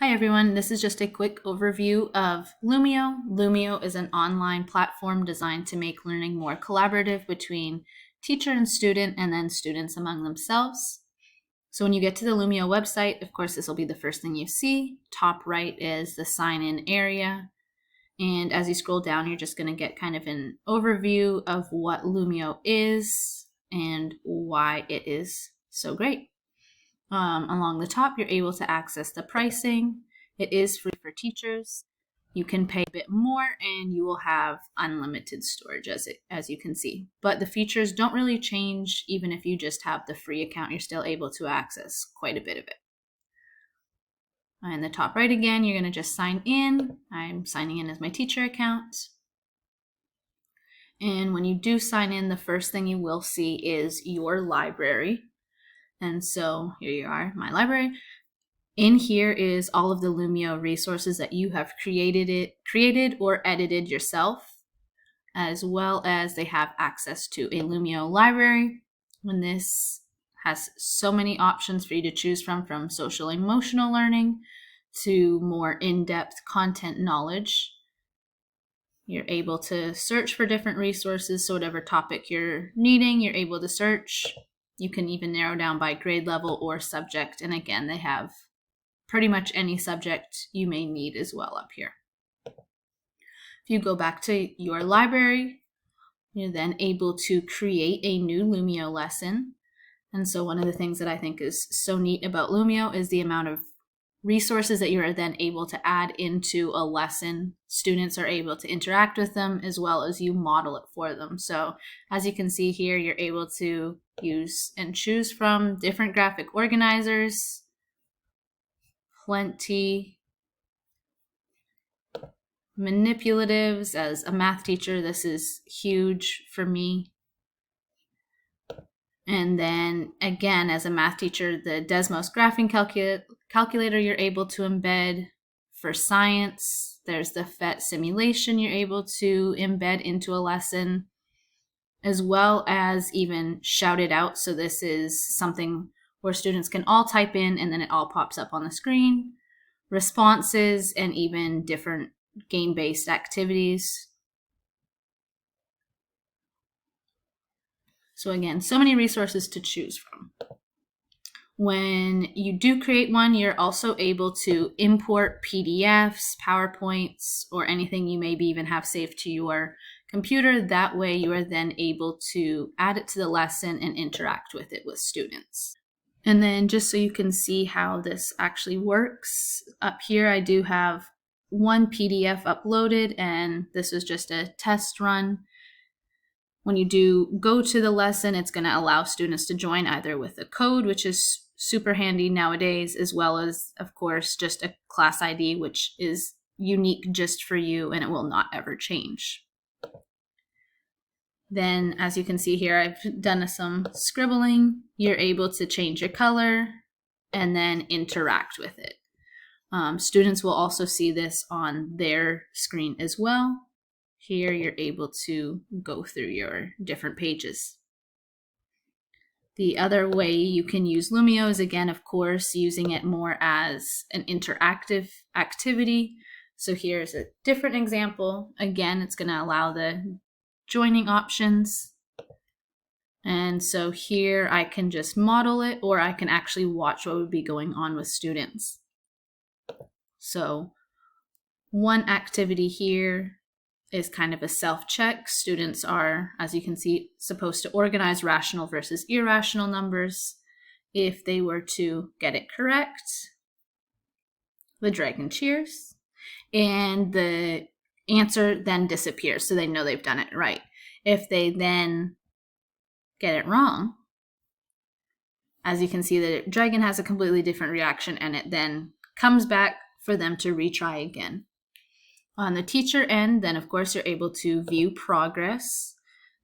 Hi everyone, this is just a quick overview of Lumio. Lumio is an online platform designed to make learning more collaborative between teacher and student and then students among themselves. So when you get to the Lumio website, of course, this will be the first thing you see. Top right is the sign-in area. And as you scroll down, you're just going to get kind of an overview of what Lumio is and why it is so great. Along the top, you're able to access the pricing. It is free for teachers. You can pay a bit more and you will have unlimited storage as you can see. But the features don't really change even if you just have the free account. You're still able to access quite a bit of it. In the top right again, you're going to just sign in. I'm signing in as my teacher account. And when you do sign in, the first thing you will see is your library. And so here you are, my library. In here is all of the Lumio resources that you have created or edited yourself, as well as they have access to a Lumio library. And this has so many options for you to choose from social emotional learning to more in-depth content knowledge. You're able to search for different resources, so whatever topic you're needing, you're able to search. You can even narrow down by grade level or subject. And again, they have pretty much any subject you may need as well up here. If you go back to your library, you're then able to create a new Lumio lesson. And so one of the things that I think is so neat about Lumio is the amount of resources that you are then able to add into a lesson. Students are able to interact with them as well as you model it for them. So as you can see here, you're able to use and choose from different graphic organizers, plenty manipulatives. As a math teacher, this is huge for me. And then again, as a math teacher, the Desmos graphing calculator you're able to embed. For science, there's the PhET simulation you're able to embed into a lesson, as well as even shout it out. So this is something where students can all type in and then it all pops up on the screen. Responses and even different game-based activities. So again, so many resources to choose from. When you do create one, you're also able to import PDFs, PowerPoints, or anything you maybe even have saved to your computer. That way you are then able to add it to the lesson and interact with it with students. And then just so you can see how this actually works, up here I do have one PDF uploaded, and this is just a test run. When you do go to the lesson, it's going to allow students to join either with a code, which is super handy nowadays, as well as, of course, just a class ID, which is unique just for you and it will not ever change. Then, as you can see here, I've done some scribbling. You're able to change your color and then interact with it. Students will also see this on their screen as well. Here, you're able to go through your different pages. The other way you can use Lumio is, again, of course, using it more as an interactive activity. So here's a different example. Again, it's going to allow the joining options. And so here I can just model it, or I can actually watch what would be going on with students. So one activity here is kind of a self-check. Students are, as you can see, supposed to organize rational versus irrational numbers. If they were to get it correct, the dragon cheers, and the answer then disappears, so they know they've done it right. If they then get it wrong, as you can see, the dragon has a completely different reaction, and it then comes back for them to retry again. On the teacher end, then of course you're able to view progress.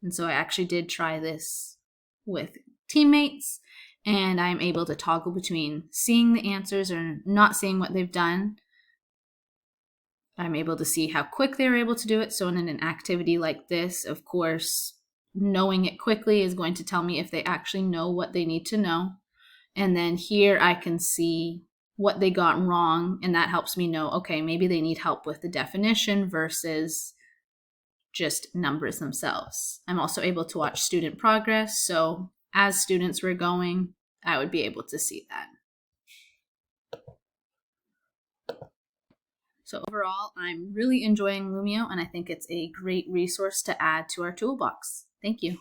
And so I actually did try this with teammates, and I'm able to toggle between seeing the answers or not seeing what they've done. I'm able to see how quick they're able to do it. So in an activity like this, of course, knowing it quickly is going to tell me if they actually know what they need to know. And then here I can see what they got wrong, and that helps me know, okay, maybe they need help with the definition versus just numbers themselves. I'm also able to watch student progress, so as students were going, I would be able to see that. So overall, I'm really enjoying Lumio, and I think it's a great resource to add to our toolbox. Thank you.